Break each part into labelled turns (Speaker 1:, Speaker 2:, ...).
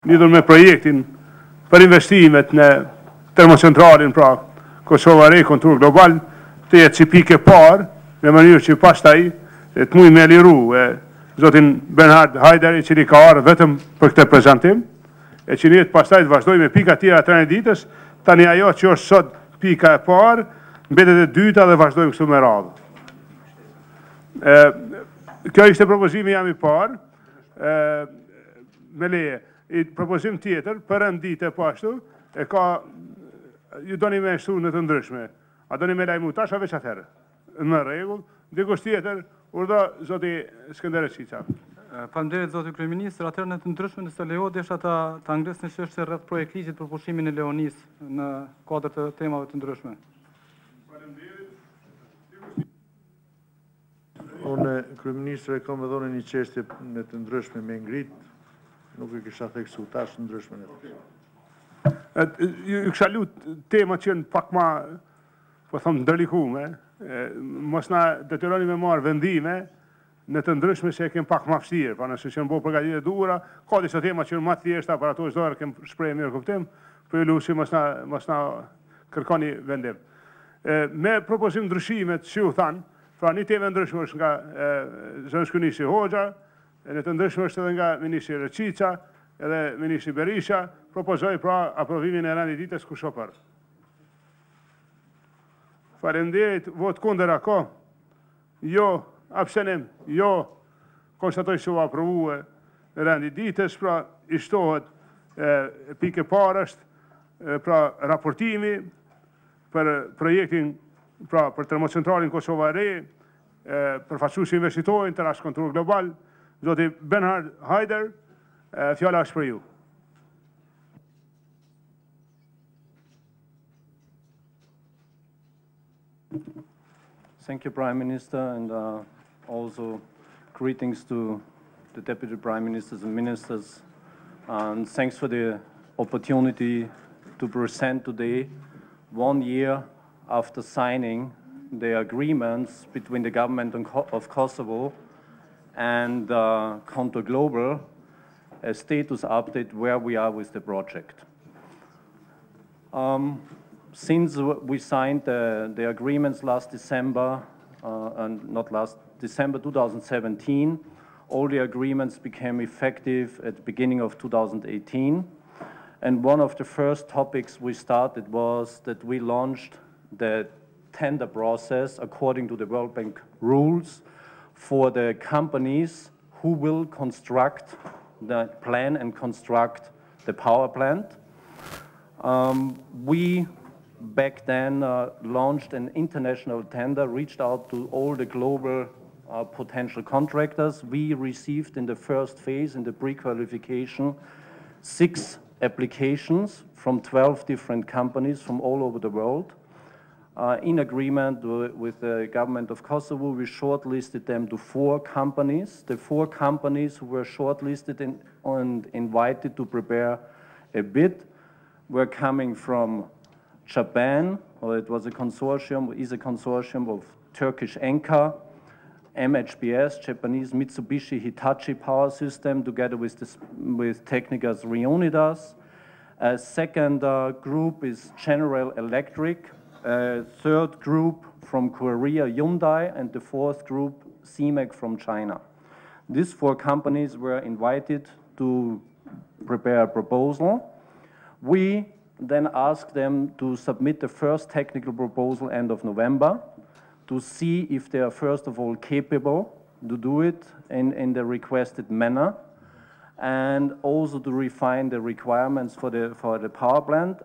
Speaker 1: lidhur me projektin për investimet në termocentralin pra Kosova Re Kontur Global të jetë si pikë parë në mënyrë që pastaj të mujë me liru zotin Bernhard Hajder, i cili ka ardhur vetëm për këtë prezantim, e që njëtë pastaj të vazhdoj me pika tjera të e ditës, tani ajo që është sot pika e parë, mbetet e dyta dhe vazhdojmë kështu me radhë. Kjo ishte propozimi jam i parë, me leje. I propozim tjetër, për rendite po ashtu, e ka, ju doni me shtu në të ndryshme, a doni me lajmu tash a veç atëherë, në regull, dikush tjetër, urdo zoti Skënder Qiqa.
Speaker 2: Faleminderit zoti kryeministër, atëherë në të ndryshme nëse lejo desha ta ngres në çështje rreth projekt ligjit për pushimin e Leonis në kuadër të temave të ndryshme.
Speaker 3: Unë, kryeministër, e kam edhe unë një çështje në të ndryshme me ngrit, nuk e kisha theksu tash në ndryshme në të.
Speaker 1: Ju kisha lutë tema që në pak ma, po thëmë, ndërlikume, mos na detyroni me marrë vendime në të ndryshme se e kem pak ma vështirë, pa nëse që në bo përgatitë e duhura, ka disa tema që në ma thjeshta, për ato çdo kem shprehje mirë kuptim, për ju lusi mos na kërkoni vendim. Me propozim ndryshimet që u thanë, pra një temë ndryshme është nga zënshku Ministri Hoxha, në të ndryshme është edhe nga Ministri Rëqiqa, edhe Ministri Berisha, propozoj pra aprovimin e rendit ditës ku shopër. Faleminderit, vot kundër ako, jo, abstenim, jo, konstatoj se u aprovue rendi ditës, pra ishtohet pike parë është pra raportimi për projektin, pra për termocentralin Kosova Re, përfaqësuesi investitojnë të rast kontrol global, zoti Bernhard Hajder, fjala është për ju.
Speaker 4: Thank you, Prime Minister, and also greetings to the Deputy Prime Ministers and Ministers. And thanks for the opportunity to present today, 1 year after signing the agreements between the government of Kosovo and Contour Global, a status update where we are with the project. Since we signed the agreements last December, and not last December 2017, all the agreements became effective at the beginning of 2018. And one of the first topics we started was that we launched the tender process according to the World Bank rules for the companies who will construct the plan and construct the power plant. We back then launched an international tender, reached out to all the global potential contractors. We received in the first phase, in the pre-qualification, 6 applications from 12 different companies from all over the world. In agreement with the government of Kosovo, we shortlisted them to 4 companies. The 4 companies who were shortlisted and invited to prepare a bid were coming from Japan, or it was a consortium, is a consortium of Turkish Enka, MHPS, Japanese Mitsubishi Hitachi Power System, together with Technica's Reunidas. A second group is General Electric. A third group from Korea, Hyundai, and the 4th group, CMEC from China. These 4 companies were invited to prepare a proposal. We then asked them to submit the first technical proposal end of November to see if they are first of all capable to do it in the requested manner, and also to refine the requirements for the power plant.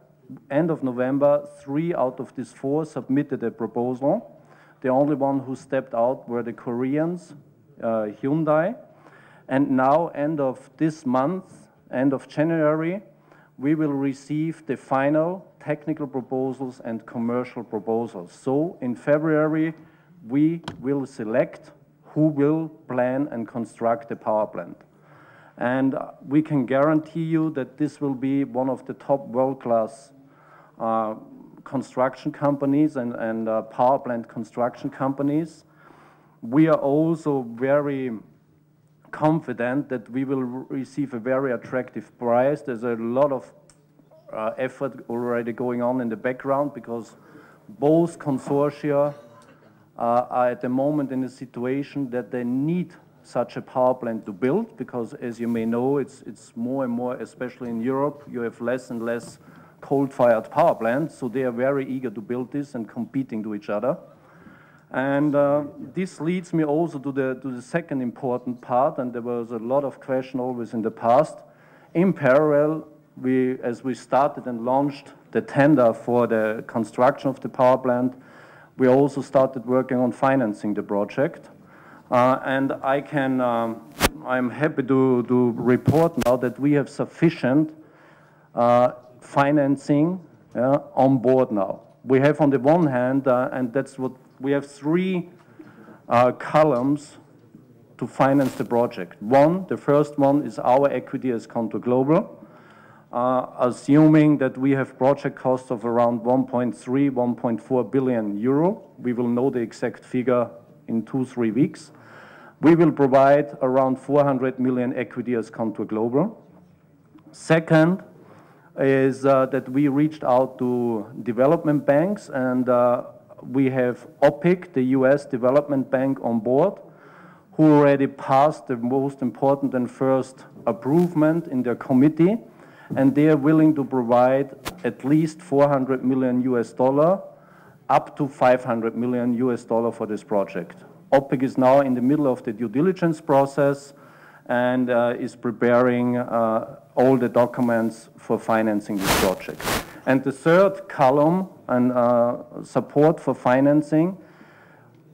Speaker 4: End of November, 3 out of these 4 submitted a proposal. The only one who stepped out were the Koreans, Hyundai. And now, end of this month, end of January, we will receive the final technical proposals and commercial proposals. So in February, we will select who will plan and construct the power plant. And we can guarantee you that this will be one of the top world-class construction companies and power plant construction companies. We are also very confident that we will receive a very attractive price. There's a lot of effort already going on in the background because both consortia are at the moment in a situation that they need such a power plant to build, because as you may know, it's more and more, especially in Europe, you have less and less coal-fired power plants, so they are very eager to build this and competing to each other. And this leads me also to the second important part, and there was a lot of question always in the past. In parallel, as we started and launched the tender for the construction of the power plant, we also started working on financing the project. And I'm happy to report now that we have sufficient financing on board now. We have on the one hand, and that's what we have, three columns to finance the project. The first one is our equity as Contour Global, assuming that we have project costs of around 1.3, 1.4 billion euro. We will know the exact figure in 2-3 weeks. We will provide around 400 million equity as Contour Global. Second is that we reached out to development banks, and we have OPIC, the US development bank, on board, who already passed the most important and first approvement in their committee, and they are willing to provide at least 400 million US dollar, up to 500 million US dollar for this project. OPIC is now in the middle of the due diligence process and is preparing all the documents for financing this project. And the third column, and support for financing,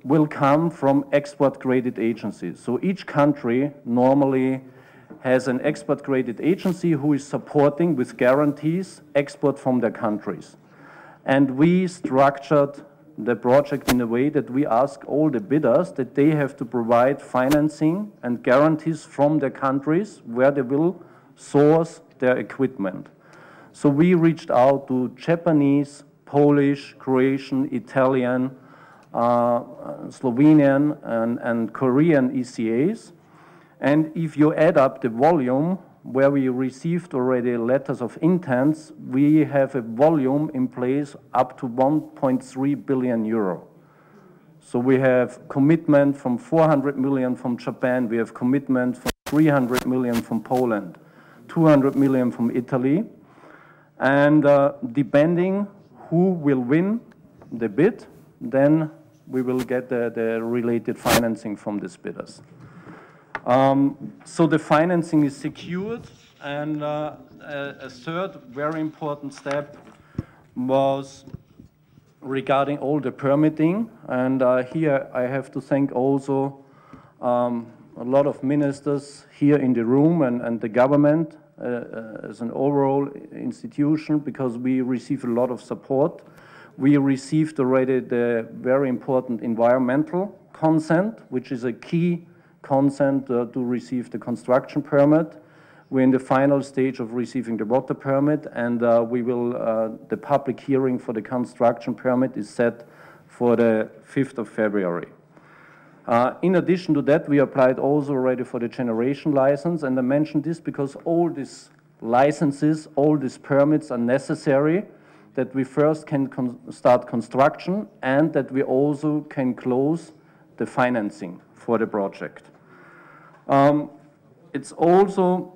Speaker 4: will come from export-graded agencies. So each country normally has an export-graded agency who is supporting with guarantees export from their countries. And we structured the project in a way that we ask all the bidders that they have to provide financing and guarantees from their countries where they will source their equipment. So we reached out to Japanese, Polish, Croatian, Italian, Slovenian, and Korean ECAs. And if you add up the volume, where we received already letters of intents, we have a volume in place up to 1.3 billion euro. So we have commitment from 400 million from Japan, we have commitment from 300 million from Poland, 200 million from Italy, and depending who will win the bid, then we will get the related financing from these bidders. So the financing is secured, and a third very important step was regarding all the permitting, and here I have to thank also a lot of ministers here in the room and the government as an overall institution, because we receive a lot of support. We received already the very important environmental consent, which is a key consent to receive the construction permit. We're in the final stage of receiving the water permit, and the public hearing for the construction permit is set for the 5th of February. In addition to that, we applied also already for the generation license, and I mentioned this because all these licenses, all these permits are necessary that we first can start construction and that we also can close the financing for the project. It's also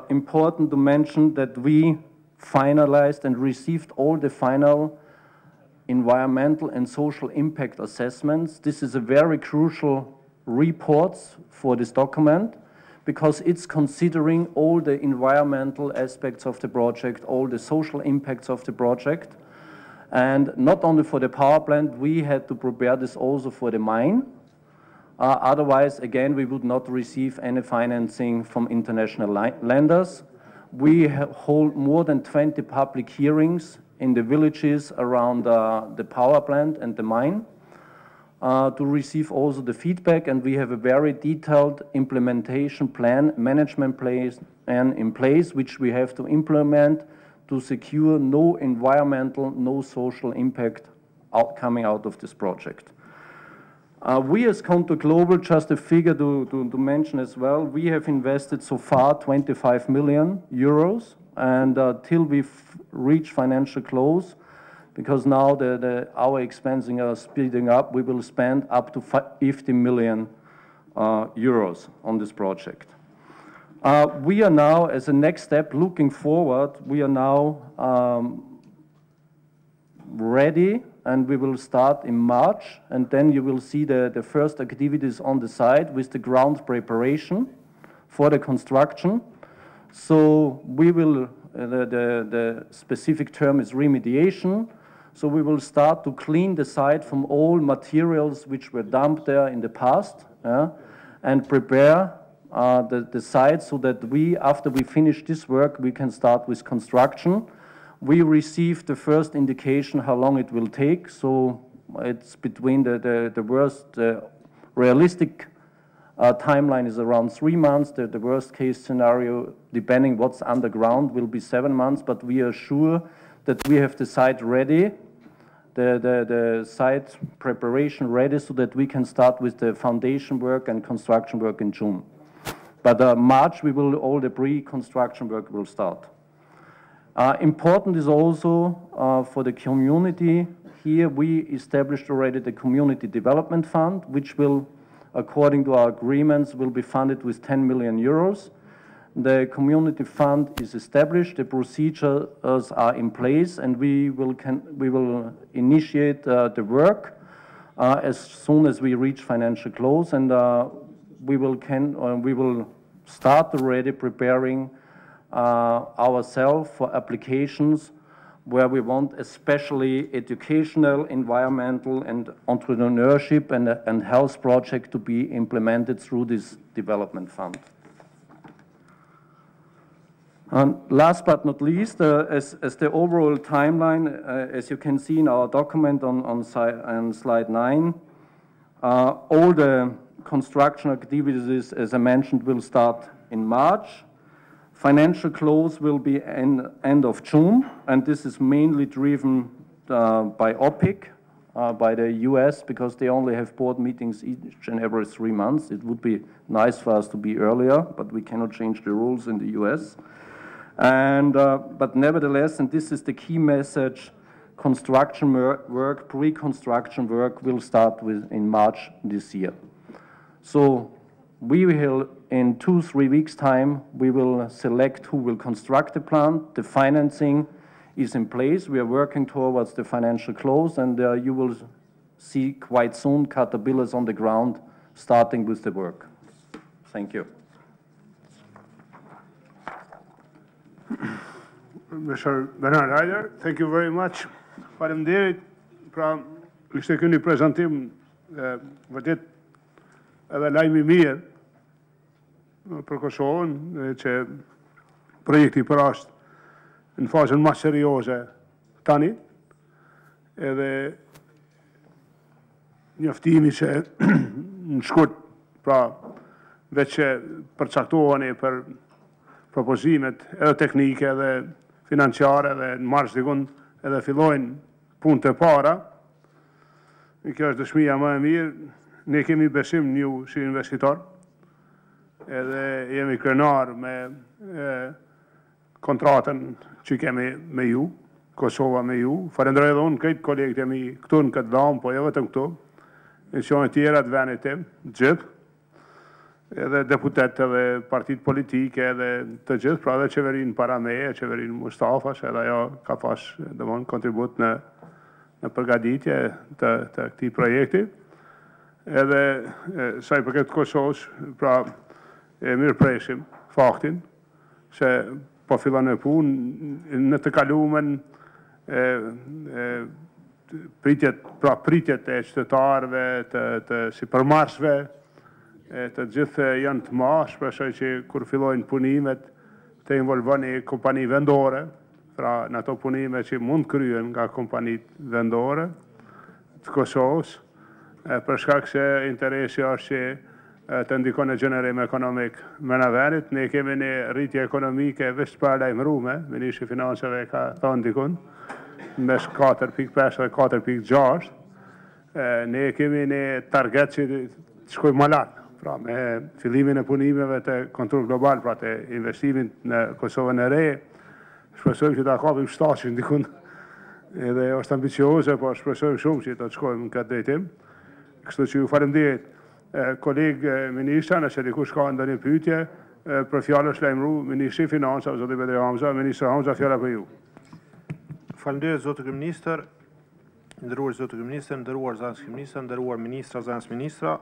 Speaker 4: important to mention that we finalized and received all the final environmental and social impact assessments. This is a very crucial report for this document because it's considering all the environmental aspects of the project, all the social impacts of the project. And not only for the power plant, we had to prepare this also for the mine. Otherwise, again, we would not receive any financing from international lenders. We hold more than 20 public hearings in the villages around the power plant and the mine to receive also the feedback, and we have a very detailed implementation plan, management plan in place, which we have to implement to secure no environmental, no social impact coming out of this project. We as Conto Global, just a figure to mention as well, we have invested so far 25 million euros, and till we reach financial close, because now our expenses are speeding up, we will spend up to 50 million euros on this project. We are now, as a next step, looking forward, we are now ready, and we will start in March, and then you will see the first activities on the site with the ground preparation for the construction. So we will, the specific term is remediation, so we will start to clean the site from all materials which were dumped there in the past, and prepare the site so that after we finish this work, we can start with construction. We received the first indication how long it will take, so it's between the worst, realistic timeline is around 3 months, the worst case scenario, depending what's underground, will be 7 months, but we are sure that we have the site ready, the site preparation ready, so that we can start with the foundation work and construction work in June. But March, all the pre-construction work will start. Important is also for the community. Here we established already the Community Development Fund, which will, according to our agreements, will be funded with 10 million euros. The Community Fund is established, the procedures are in place, and we will initiate the work as soon as we reach financial close, and we will start already preparing ourselves for applications where we want especially educational, environmental, and entrepreneurship and health project to be implemented through this development fund. And last but not least, as the overall timeline, as you can see in our document on slide 9, all the construction activities, as I mentioned, will start in March. Financial close will be end of June, and this is mainly driven by OPIC, by the US, because they only have board meetings each and every 3 months. It would be nice for us to be earlier, but we cannot change the rules in the US. And, but nevertheless, and this is the key message, construction work, pre-construction work will start in March this year. So we will, in 2-3 weeks' time, we will select who will construct the plant. The financing is in place. We are working towards the financial close, and you will see quite soon caterpillars on the ground starting with the work. Thank you.
Speaker 1: Mr. Bernard Heider, thank you very much. Faleminderit pra kishte ky një prezantim vërtet edhe lajmi mirë për Kosovën, që projekti për është në fazën më serioze tani, edhe njoftimi që në shkurt, pra veç që përcaktoheni për propozimet edhe teknike edhe financiare edhe në març dikun edhe fillojnë punë të para. Kjo është dëshmia më e mirë. Ne kemi besim në ju si investitor, edhe jemi krenar me kontratën që kemi me ju, Kosova me ju. Falenderoj edhe unë këtë kolegët jemi këtu në këtë dhamë, po jo vetëm këtu, institucionet tjera të venit tim, gjithë, edhe deputet edhe partit politike edhe të gjithë, pra edhe qeverinë para meje, qeverinë Mustafas, edhe ajo ka pas domthon kontribut në përgatitje të këtij projekti. Edhe sa i përket Kosovës, pra e mirëpresim faktin se po fillon me punë në të kalumen pritjet e qytetarëve, të sipërmarrësve, të gjithë janë të ma, shpresoj që kur fillojnë punimet të involvoni kompani vendore, pra në ato punime që mund kryen nga kompanit vendore të Kosovës, për shkak se interesi është që të ndikon në gjenerim ekonomik me në venit. Ne kemi një rritje ekonomike veç pa lajmërume, Ministri i Financave ka thonë dikun, mes 4.5 dhe 4.6, Ne kemi një target që të shkojmë më lart, pra me fillimin e punimeve të kontroll global, pra të investimin në Kosovën e re, shpresojmë që ta kapim shtatin dikun, edhe është ambicioze, po shpresojmë shumë që të shkojmë në këtë drejtim. Kështu që ju faleminderit kolegë ministra, nëse dikush ka ndonjë pyetje, për fjalë është lajmëru Ministri i Financave, zoti Bedri Hamza, Ministri Hamza, fjala për ju.
Speaker 5: Faleminderit zoti kryeministër, nderuar zoti kryeministër, nderuar zënës kryeministër, nderuar ministra, zënës ministra,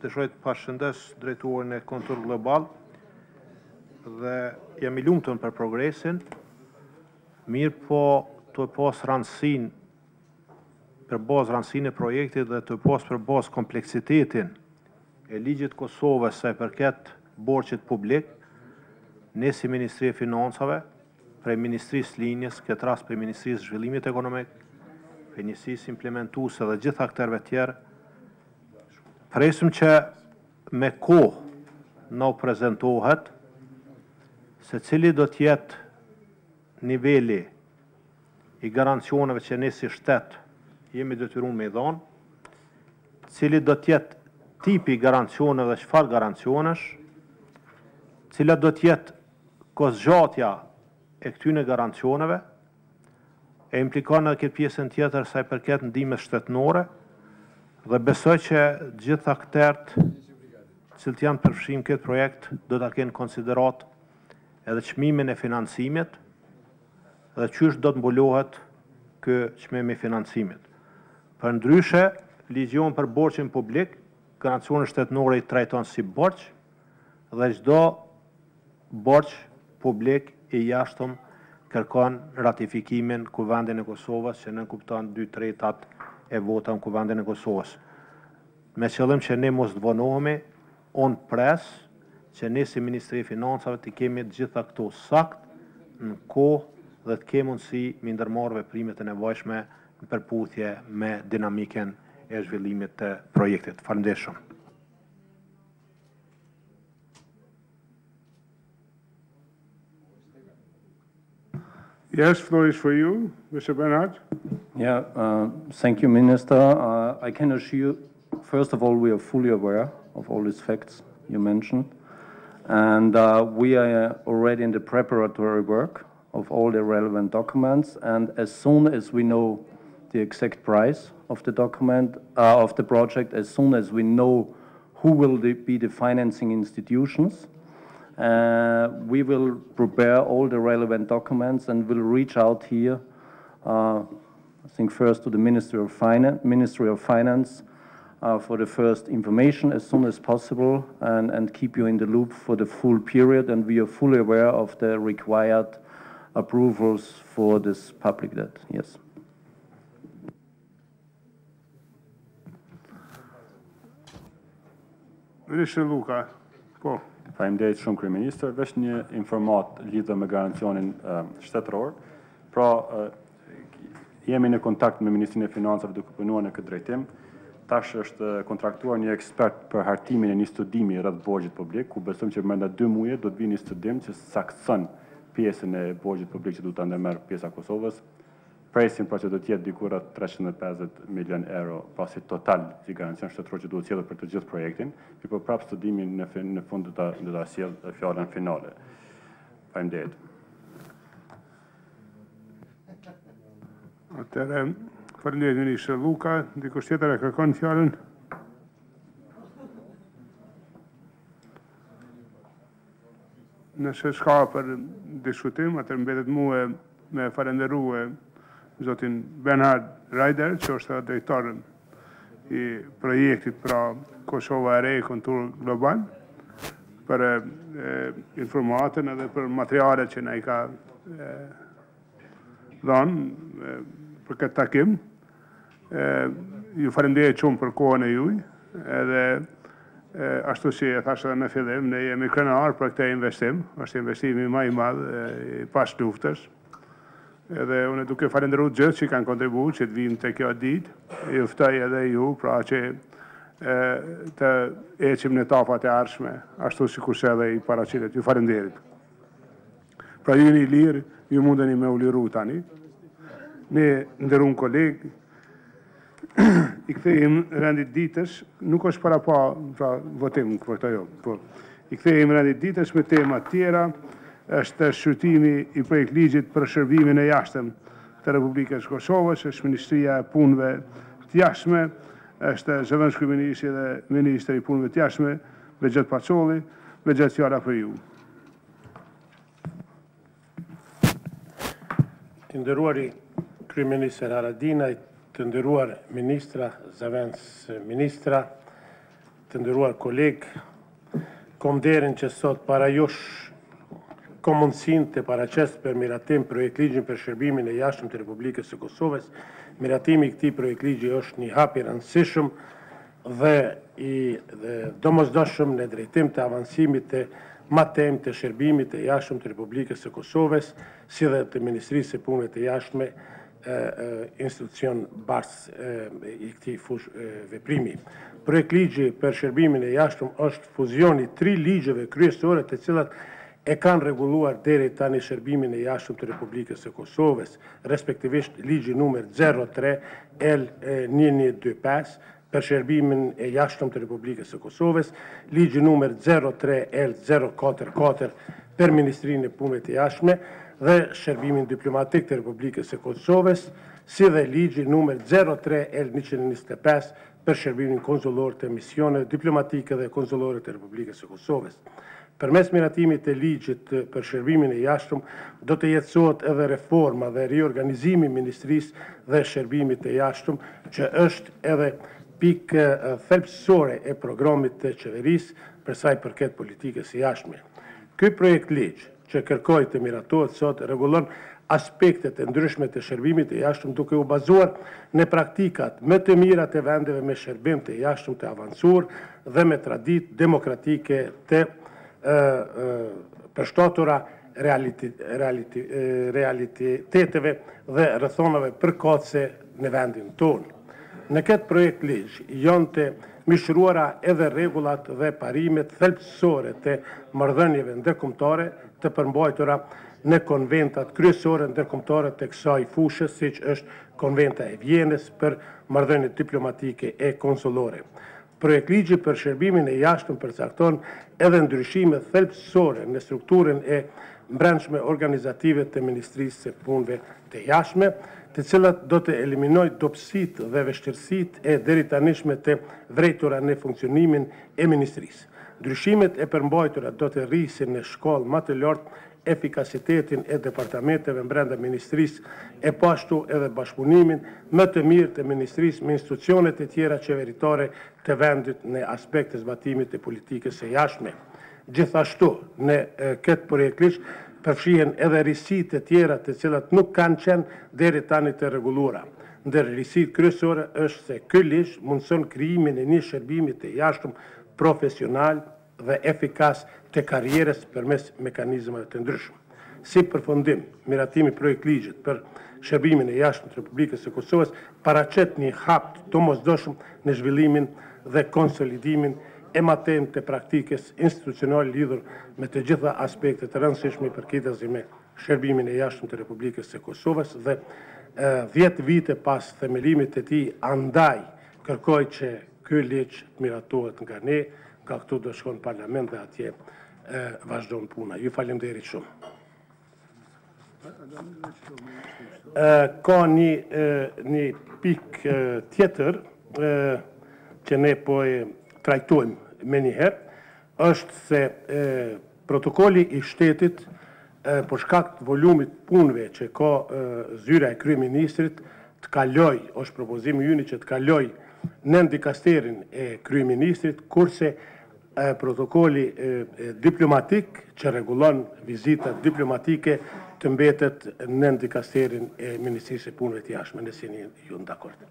Speaker 5: dëshiroj të përshëndes drejtuarin e kontroll global dhe jam i lumtur për progresin, mirë po të pas rëndësinë për bazë rëndësinë e projektit dhe të pas për bazë kompleksitetin e ligjit Kosovës sa i përket borxhit publik, ne si Ministri e Financave, prej Ministrisë Linjës, këtë rast prej Ministrisë Zhvillimit Ekonomik, prej njësisë implementuese dhe gjitha aktorëve tjerë, presim që me kohë na prezentohet se cili do të jetë niveli i garancioneve që ne si shtet jemi detyruar me i dhënë, cili do të jetë tipi garancioneve dhe çfarë garancionesh, cila do të jetë kozgjatja e këtyne garancioneve, e implikon edhe këtë pjesën tjetër sa i përket ndihmës shtetërore, dhe besoj që gjitha aktorët cilët janë përfshirë në këtë projekt do ta kenë konsiderat edhe çmimin e financimit dhe çysh do të mbulohet ky çmim i financimit. Përndryshe, ligjion për borxhin publik, garancione shtetërore i trajton si borxh dhe çdo borxh publik i jashtëm kërkon ratifikimin Kuvendit e Kosovës që nënkupton 2/3 e vota në Kuvendin e Kosovës. Me qëllim që ne mos të vonohemi, on pres që ne si Ministri i Financave të kemi të gjitha këto sakt në kohë dhe të kemi mundësi me ndërmarrë veprimet e nevojshme në përputhje me dinamiken e zhvillimit të projektit. Faleminderit shumë.
Speaker 1: Yes, floor is for you, Mr. Bernhard.
Speaker 4: Yeah, thank you, Minister. I can assure you, first of all, we are fully aware of all these facts you mentioned. And we are already in the preparatory work of all the relevant documents. And as soon as we know the exact price of the document, of the project, as soon as we know who will be the financing institutions, we will prepare all the relevant documents and will reach out here, I think first to the Ministry of Finance for the first information as soon as possible and keep you in the loop for the full period. And we are fully aware of the required approvals for this public debt. Yes.
Speaker 1: Minister Luka, po.
Speaker 6: Faleminderit shumë kryeministër, veç një informat lidhur me garancionin shtetëror. Pra, jemi në kontakt me Ministrinë e Financave duke punuar në këtë drejtim. Tash është kontraktuar një ekspert për hartimin e një studimi rreth borxhit publik, ku besojmë që brenda 2 muaje do të vijë një studim që saktëson pjesën e borxhit publik që do ta ndërmerr pjesa e Kosovës. Presim pra që do të jetë diku rreth 350 milion euro pasi total që garancion shtetëror që duhet sjellë për të gjithë projektin, por prapë studimin në fund do ta sjell fjalën finale. Faleminderit.
Speaker 1: Atëherë, faleminderit Ministër Luka, dikush tjetër e kërkon fjalën? Nëse s'ka për diskutim, atëherë mbetet mua me falenderue zotin Bernhard Reider, që është drejtor i projektit pra Kosova e Re, kontroll global, për informatën edhe për materialet që na i ka dhënë për këtë takim. Ju falenderoj shumë për kohën e juaj, edhe ashtu si e thash edhe në fillim, ne jemi krenar për këtë investim, është investimi më i madh i pas luftës. Edhe unë duke falenderuar gjithë që kanë kontribuar që të vijmë te kjo ditë, ju ftoj edhe ju pra që të ecim në etafat e ardhshme, ashtu sikurse edhe i paraqitet. Ju falenderit. Pra ju jeni lirë, ju mundeni me u liru tani. Ne nderuar kolegë, I kthehim rendit ditës, nuk është para pa pra votim për këtë jo, po. I kthehim rendit ditës me tema tjera, është shqyrtimi I projekt ligjit për shërbimin e jashtëm të Republikës Kosovës, është Ministria e Punëve të Jashtme, është zëvendës kryeministri dhe Ministri I Punëve të Jashtme, Bexhet Pacolli, Bexhet fjala për ju.
Speaker 7: Të nderuari kryeministër Haradinaj, të nderuar ministra, zëvendës ministra, të nderuar kolegë, kom derin që sot para jush kom mundësin të paraqes për miratim projekt ligjin për shërbimin e jashtëm të Republikës së Kosovës. Miratimi I këtij projekt ligji është një hap I rëndësishëm dhe I domosdoshëm në drejtim të avancimit të matem të shërbimit të jashtëm të Republikës së Kosovës, si dhe të Ministrisë së Punëve të Jashtme, institucion bars I këtij fush veprimi. Projekt ligji për shërbimin e jashtëm është fuzioni 3 ligjeve kryesore të cilat e kanë reguluar deri tani shërbimin e jashtëm të Republikës së Kosovës, respektivisht ligji numër 03 L1125 për shërbimin e jashtëm të Republikës së Kosovës, ligji numër 03 L044 për Ministrinë e Punëve të Jashtme dhe shërbimin diplomatik të Republikës së Kosovës, si dhe ligji numër 03 L125 për shërbimin konsullor të misione diplomatike dhe konsullore të Republikës së Kosovës. Përmes miratimit të ligjit për shërbimin e jashtëm, do të jetësohet edhe reforma dhe riorganizimi Ministrisë dhe shërbimit të jashtëm, që është edhe pikë thelbësore e programit të qeverisë për sa I përket politikës së jashtme. Ky projekt ligj që kërkoj të miratohet sot rregullon aspektet e ndryshme të shërbimit të jashtëm duke u bazuar në praktikat më të mira të vendeve me shërbim të jashtëm të avancuar dhe me traditë demokratike të përshtatura realiteteve dhe rrethonave përkohëse në vendin tonë. Në këtë projekt ligj janë të mishruara edhe rregullat dhe parimet thelbësore të marrëdhënieve ndërkombëtare të përmbajtura në konventat kryesore ndërkombëtare të kësaj fushë, siç është Konventa e Vjenës për marrëdhëniet diplomatike e konsullore. Projekt ligji për shërbimin e jashtëm përcakton edhe ndryshime thelbësore në strukturën e brendshme organizative të Ministrisë së Punëve të Jashtme, të cilat do të eliminojë dobësitë dhe vështirësitë e deritanishme të vrejtura në funksionimin e Ministrisë. Ndryshimet e përmbajtura do të rrisin në shkollë më të lartë efikasitetin e departamenteve brenda Ministrisë e pashtu edhe bashkëpunimin më të mirë të Ministrisë me institucionet e tjera qeveritare të vendit në aspekte zbatimit të politikës së jashtme. Gjithashtu, në këtë projekt ligj përfshihen edhe risitë të tjera të cilat nuk kanë qenë deri tani të rregulluara. Ndër risitë kryesore është se ky ligj mundson krijimin e një shërbimi të jashtëm profesional dhe efikas të karrierës përmes mekanizmave të ndryshëm. Si përfundim, miratimi projekt ligjit për shërbimin e jashtëm të Republikës së Kosovës paraqet një hap të domosdoshëm në zhvillimin dhe konsolidimin e matem të praktikës institucionale lidhur me të gjitha aspektet të rëndësishme përkatësi me shërbimin e jashtëm të Republikës së Kosovës dhe 10 vite pas themelimit të tij, andaj kërkoj që ky ligj miratohet nga ne, nga këtu do shkon në parlament dhe atje vazhdon puna. Ju faleminderit shumë. Ka një pikë tjetër që ne po e trajtojmë me njëherë, është se protokolli I shtetit për shkak të volumit punëve që ka zyra e kryeministrit të kaloj, është propozimi ynë që të kaloj në dikasterin e kryeministrit, kurse protokolli diplomatik që rregullon vizitat diplomatike të mbetet në dikasterin e Ministrisë së Punëve të Jashtme, nëse ju dakord.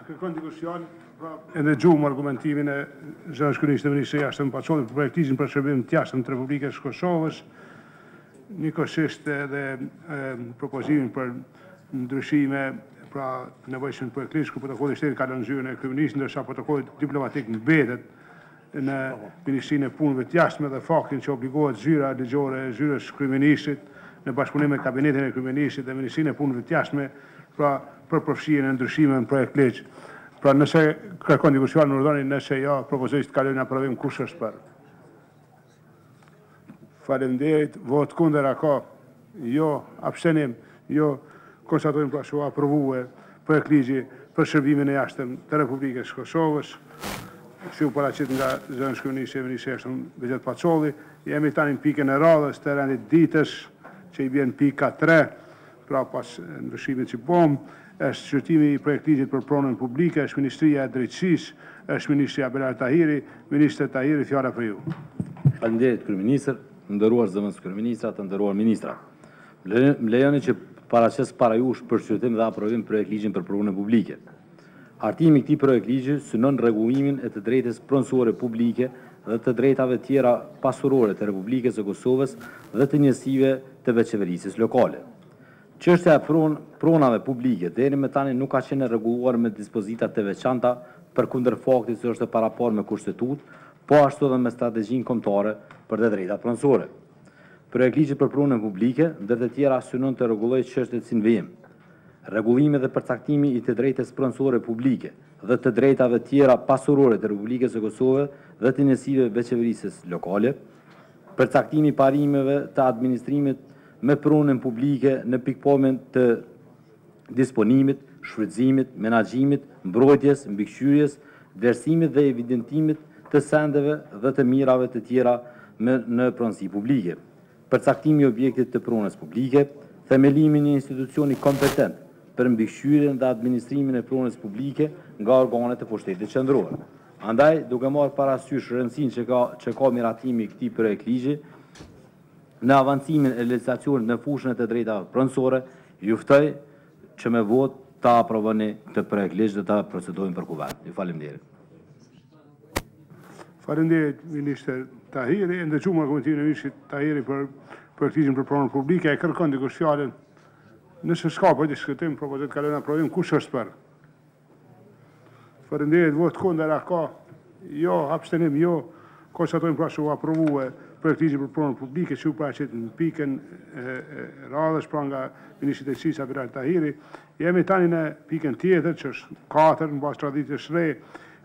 Speaker 1: Kërkon dikush fjalë, edhe gjumë argumentimin e zëvendës kryeministrit të Ministrisë së Jashtëm Pacolli për projekt ligjin për shërbimin të jashtëm të Republikës së Kosovës, njëkohësisht edhe propozimin për ndryshime pra nevojshëm për projekt ligj ku protokolli I shtetit ka lënë zyrën e kryeministrit, ndërsa protokolli diplomatik mbetet në Ministrinë e Punëve të Jashtme dhe faktin që obligohet zyra ligjore e zyrës kryeministrit në bashkëpunim me kabinetin e kryeministit dhe Ministrinë e Punëve të Jashtme, pra për përfshirjen e ndryshimeve në projekt ligj. Pra nëse kërkon dikush fjalë, më urdhoni, nëse jo, propozoj të kalojmë në aprovim. Kush është për? Faleminderit. Vot kundër ka? Jo. Abstenim? Jo. Konstatojmë pra që aprovue projekt ligji për shërbimin e jashtëm të Republikës Kosovës, që u paraqit nga zëvendësi kryeministri e Ministrisë së Jashtëm Bexhet Paçolli. Jemi tani në pikën e radhës të rendit ditës, që i bën pika 3, pra pas ndryshimit që bom, është shqyrtimi i projekt ligjit për pronën publike, është Ministria e Drejtësisë, është Ministri Abelar Tahiri. Ministër Tahiri, fjala për ju.
Speaker 8: Faleminderit kryeministër, nderuar zëvendës kryeministra, të nderuar ministra. Më lejoni që paraqes para jush për shqyrtim dhe aprovim projekt ligjin për pronën publike. Hartimi i këtij projekt ligji synon rregullimin e të drejtës pronësore publike dhe të drejtave tjera pasurore të Republikës së Kosovës dhe të njësive të veçeverisë lokale. Çështja e pronave publike deri më tani nuk ka qenë rregulluar me dispozita të veçanta përkundër faktit se është parapar me kushtetut, po ashtu edhe me strategjinë kombëtare për të drejtat pronësore. Projekt ligji për pronën publike, ndër të tjera synon të rregullojë çështjet si në vijim. Rregullimi dhe përcaktimi i të drejtës pronësore publike dhe të drejtave tjera pasurore të Republikës së Kosovës dhe të njësive veçeverisë lokale, përcaktimi i parimeve të administrimit me pronën publike në pikpamjen të disponimit, shfrytëzimit, menaxhimit, mbrojtjes, mbikëqyrjes, vlerësimit dhe evidentimit të sendeve dhe të mirave të tjera në pronësi publike, përcaktimi i objektit të pronës publike, themelimi i një institucioni kompetent për mbikëqyrjen dhe administrimin e pronës publike nga organet e pushtetit qendror. Andaj, duke marrë parasysh rëndësinë që ka miratimi i këtij projekt ligji në avancimin e legjislacionit në fushën e të drejtave pronësore, ju ftoj që me vot ta aprovoni këtë projekt ligj dhe ta procedojmë për kuvend. Ju faleminderit.
Speaker 1: Faleminderit ministër Tahiri. Ndëgjuam argumentin e ministrit Tahiri për projekt ligjin për pronën publike. E kërkon dikush fjalën? Nëse s'ka për diskutim, propozoj të kalojmë në aprovim. Kush është për? Faleminderit. Vot kundër ka? Jo. Abstenim? Jo. Konstatojmë pra që u aprovue projekt ligji për pronën publike që u paraqit në pikën radhës pra nga ministri i Drejtësisë Abelar Tahiri. Jemi tani në pikën tjetër që është 4 mbas traditës së re,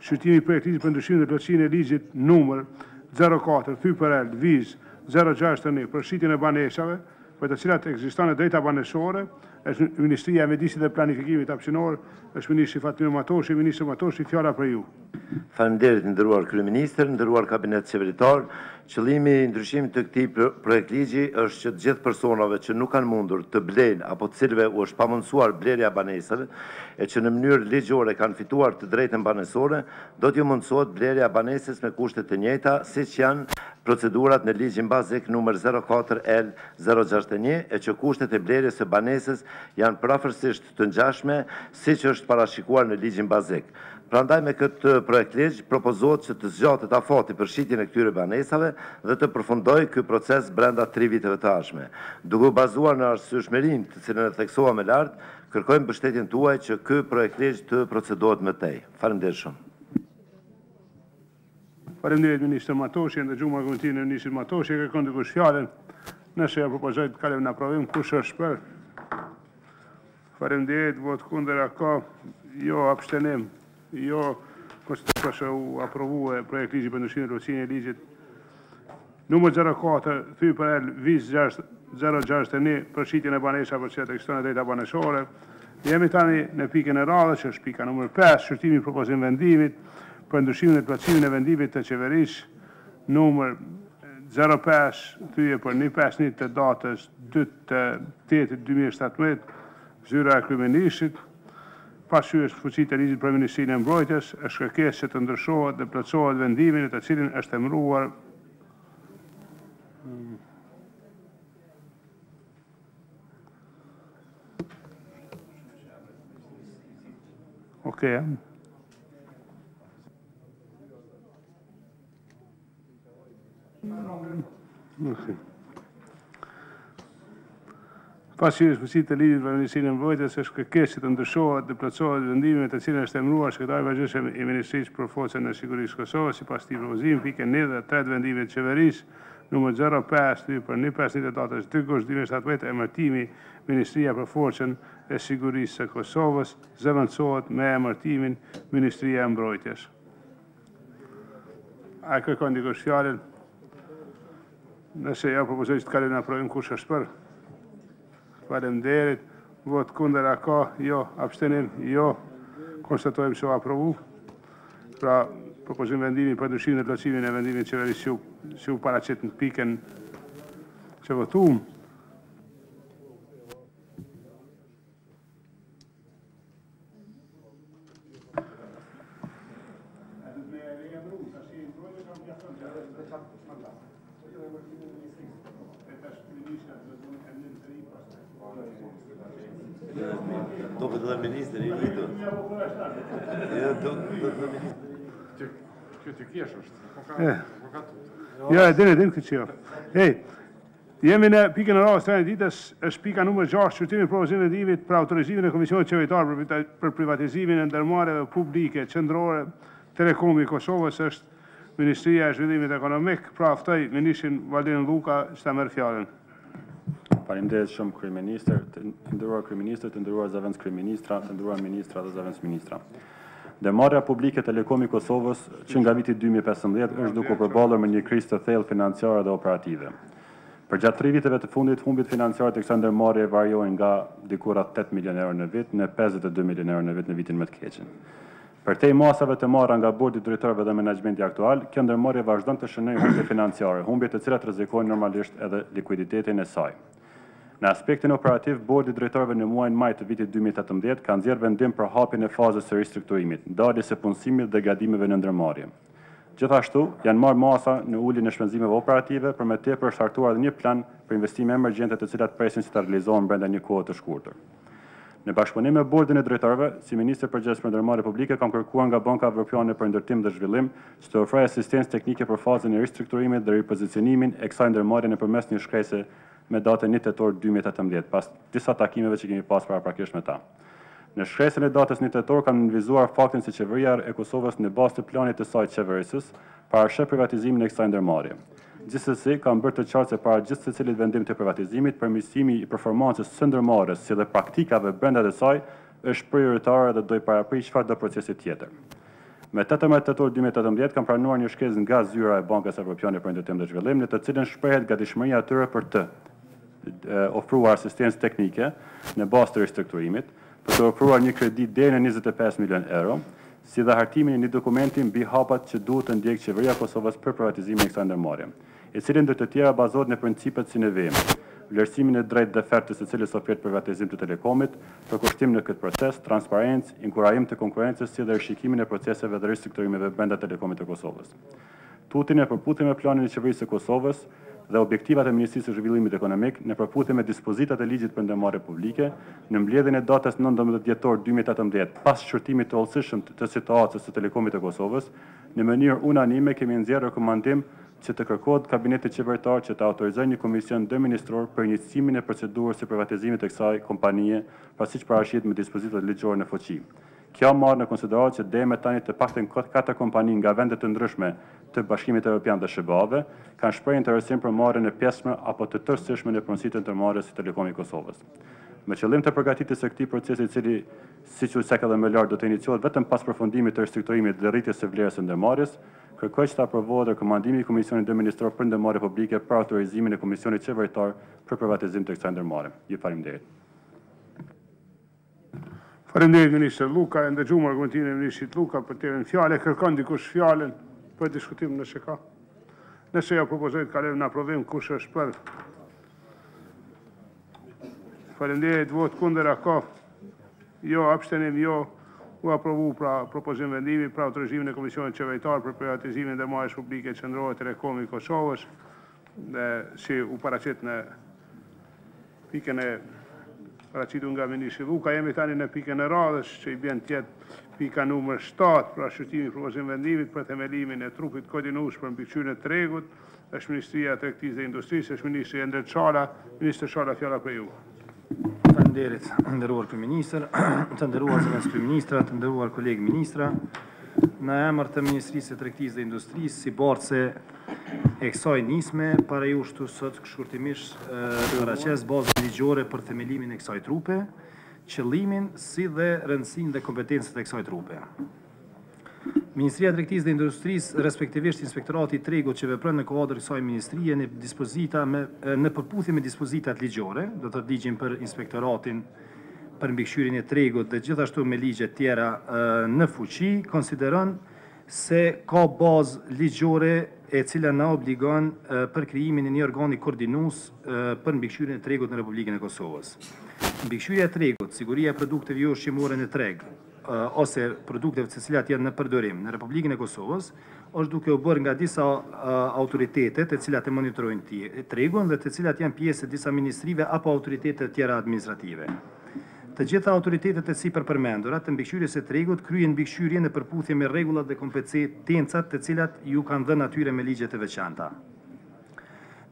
Speaker 1: shqyrtimi i projekt ligjit për ndryshimin dhe plotësinë e ligjit numër 04 ThyPRL Viz 061 për shitjen e banesave për të cilat ekziston drejta banesore, është Ministria e Mjedisit dhe Planifikimit Hapësinor, është ministri Fatmir Matoshi. Ministri Matoshi, fjala për ju.
Speaker 9: Faleminderit nderuar kryeministër, nderuar kabinet qeveritar. Qëllimi i ndryshimit të këtij projekt ligji është që të gjithë personave që nuk kanë mundur të blejnë apo të cilëve u është pamundsuar blerja e banesave e që në mënyrë ligjore kanë fituar të drejtën banesore, do t'ju mundësohet blerja e banesës me kushte të njëjta siç janë procedurat në ligjin bazik numër 04L 061 e që kushtet e blerjes së banesës janë prafërsisht të ngjashme siç është parashikuar në ligjin bazik. Prandaj me këtë projekt ligj propozohet që të zgjatet afati për shitjen e këtyre banesave dhe të përfundojë ky proces brenda 3 viteve të ardhshme. Duke u bazuar në arsyeshmërinë të cilën e theksova më lart, kërkojmë mbështetjen tuaj që ky projekt ligj të procedohet më tej. Faleminderit shumë.
Speaker 1: Faleminderit ministër Matoshi. Ndëgjuam argumentin e ministrit Matoshi. Kërkon dikush fjalën? Nëse ja propozoj të kalojmë në aprovim, kush është për? Faleminderit. Vot kundër ka? Jo. Abstenim? Jo. Konstatoj që u aprovue projekt ligji për ndryshimin dhe plotësinë e ligjit numër 04 ThyPRL Viz 061 për shitjen e banesave për cilat ekziston drejta banesore. Jemi tani në pikën e radhës, që është pika numër 5, shqyrtimi i propozimit vendimit për ndryshimin dhe plotësimin e vendimit të qeverisë numër 05 thyje për 151 të datës 2/8/2017, zyra e kryeministrit. Pasqyrës fuqitë e ligjit për Ministrinë e Mbrojtjes, është kërkesë që të ndryshohet dhe plotësohet vendimin të cilin është emëruar Okej. Pasqyrës fuqitë e ligjit për Ministrinë e Mbrojtjes, është kërkesë që të ndryshohet dhe plotësohet vendimi të cilin është emëruar sekretari përgjithshëm i Ministrisë për Forcën e Sigurisë së Kosovës sipas këtij propozimi, pikën 1 dhe 3 vendimit të qeverisë numër 052 për 1.528 gusht 2017 emërtimi Ministria për Forcën e Sigurisë së Kosovës zëvendësohet me emërtimin Ministria e Mbrojtjes. A kërkon dikush fjalën? Nëse ja propozoj që të kalojmë në aprovim, kush është për? Faleminderit. Vot kundër a ka? Jo. Abstenim? Jo. Konstatojmë se u aprovu. Pra, propozim vendimi për ndryshimin dhe plotësimin e vendimit qeverisë që u paraqet në pikën që votuam.
Speaker 9: Do të dhe ministri i lidur. Do të dhe ministri.
Speaker 6: Kjo të kjesh është.
Speaker 1: Ja, e din këtë që jo. Jemi në pikën e radhës së ditës, është pika numër 6, shqyrtimi i propozimit vendimit për autorizimin e Komisionit Qeveritar për privatizimin e ndërmarrjeve publike qendrore. Telekomit Kosovës është Ministria e Zhvillimit Ekonomik, pra ftoj ministrin Valdin Luka që ta merr fjalën.
Speaker 6: Faleminderit shumë kryeministër, të nderuar kryeministër, të nderuar zëvendës kryeministra, të nderuar ministra dhe zëvendës ministra. Ndërmarrja publike Telekomi Kosovës që nga viti 2015 është duke përballur me një krizë të thellë financiare dhe operative. Përgjatë 3 viteve të fundit, humbit financiare të kësaj ndërmarrje variojnë nga diku rreth 8 milionë euro në vit në 52 milionë euro në vit në vitin më të keqin. Përtej masave të marra nga bordi i drejtorëve dhe menaxhmenti aktual, kjo ndërmarrje vazhdon të shënojë humbje financiare, humbje të cilat rrezikojnë normalisht edhe likuiditetin e saj. Në aspektin operativ, bordi i drejtorëve në muajin maj të vitit 2018 ka nxjerrë vendim për hapjen e fazës së ristrukturimit, ndaljes së punësimit dhe gradimeve në ndërmarrje. Gjithashtu, janë marrë masa në uljen e shpenzimeve operative, për me tepër është hartuar edhe një plan për investime emergjente të cilat presin që të realizohen brenda një kohe të shkurtër. Në bashkëpunim me bordin e drejtorëve, si ministër përgjegjës për ndërmarrje publike, kam kërkuar nga Banka Evropiane për Ndërtim dhe Zhvillim që të ofrojë asistencë teknike për fazën e ristrukturimit dhe ripozicionimin e kësaj ndërmarrje nëpërmes një shkresë me datën 1 tetor 2018, pas disa takimeve që kemi pas paraprakisht me ta. Në shkresën e datës 1 tetor kanë nënvizuar faktin se qeveria e Kosovës në bazë të planit të saj qeverisës parashë privatizimin e kësaj ndërmarrje. Gjithsesi, kanë bërë të qartë se para gjithë secilit vendim të privatizimit, përmirësimi i performancës së ndërmarrjes si dhe praktikave brenda të saj është prioritare dhe do i paraprit çfarëdo procesi tjetër. Me 18 tetor 2018 kanë pranuar një shkresë nga zyra e Bankës Evropiane për Ndërtim dhe Zhvillim, në të cilën shprehet gatishmëria e tyre për të ofruar asistencë teknike në bazë të ristrukturimit, për të ofruar një kredi deri në 25 milion euro, si dhe hartimin e një dokumenti mbi hapat që duhet të ndjekë qeveria e Kosovës për privatizimin e kësaj ndërmarrje, i cili ndër të tjera bazohet në principet si në vejmë, vlerësimin e drejtë dhe fertës së cilës ofertë privatizim të Telekomit, përkushtim në këtë proces, transparencë, inkurajim të konkurrencës si dhe rishikimin e proceseve dhe ristrukturimeve brenda Telekomit të Kosovës. Tutin e përputhje me planin e qeverisë së Kosovës dhe objektivat e Ministrisë së Zhvillimit Ekonomik në përputhje me dispozitat e ligjit për ndërmarrje publike, në mbledhjen e datës 19 dhjetor 2018 pas shqyrtimit të hollësishëm të situatës së Telekomit të Kosovës, në mënyrë unanime kemi nxjerrë rekomandim që të kërkohet kabinetit qeveritar që të autorizojë një komision ndërministror për iniciimin e procedurës së privatizimit të kësaj kompanie, pasi që paraqit me dispozitat ligjore në fuqi. Kjo marrë në konsiderat që deri më tani të paktën 4 kompani nga vende të ndryshme të Bashkimit Evropian dhe SHBA-ve kanë shprehur interesim për marrjen e pjesëme apo të tërësishme në punësitë të ndërmarrjes së Telekomit Kosovës. Me qëllim të përgatitjes së këtij procesi, i cili, siç u thekë edhe më lart, do të iniciohet vetëm pas përfundimit të ristrukturimit dhe rritjes së vlerës së ndërmarrjes, kërkoj që të aprovohet rekomandimi i Komisionit Ndërministror për Ndërmarrje Publike për autorizimin e Komisionit Qeveritar për privatizim të kësaj ndërmarrje. Ju faleminderit.
Speaker 1: Faleminderit ministër Luka, e ndëgjuam argumentin e ministrit Luka për temën fjalë, kërkon dikush fjalën për diskutim nëse ka. Nëse ja propozoj të kalojmë në aprovim, kush është për? Faleminderit, vot kundër a ka? Jo, abstenim jo. U aprovu pra propozim vendimi për autorizimin e Komisionit Qeveritar për privatizimin e ndërmarrjes publike qendrore Telekomit Kosovës, dhe si u paraqet në pikën e paraqitur nga ministri Luka. Jemi tani në pikën e radhës që i bën tjetë pika numër 7, pra shqyrtimi i propozimit vendimit për themelimin e trupit koordinues për mbikëqyrjen e tregut, është Ministria e Tregtisë dhe Industrisë, është ministri Ender Çala. Ministër Çala, fjala për ju.
Speaker 10: Faleminderit, nderuar kryeministër, të nderuar zëvendës kryeministra, të nderuar kolegë ministra. në emër të Ministrisë së Tregtisë dhe Industrisë, si borce e kësaj nisme, para ju shtu sot shkurtimisht paraqes bazën ligjore për themelimin e kësaj trupe, qëllimin si dhe rëndësinë dhe kompetencët e kësaj trupe. Ministria e Tregtisë dhe Industrisë, respektivisht Inspektorati i Tregut që vepron në kuadër të kësaj ministrie në përputhje me dispozitat ligjore, do të thotë ligjin për inspektoratin për mbikëqyrjen e tregut dhe gjithashtu me ligje tjera në fuqi, konsideron se ka bazë ligjore e cila na obligon për krijimin e një organi koordinues për mbikëqyrjen e tregut në Republikën e Kosovës. Mbikëqyrja e tregut, siguria e produkteve ushqimore në treg, ose produkteve të cilat janë në përdorim në Republikën e Kosovës, është duke u bërë nga disa autoritetet të cilat e monitorojnë tregun dhe të cilat janë pjesë e disa ministrive apo autoritetet tjera administrative. Të gjitha autoritetet e sipër përmendura të mbikëqyrjes së tregut kryejnë mbikëqyrjen në përputhje me rregullat dhe kompetencat të cilat ju kanë dhënë natyre me ligje të veçanta.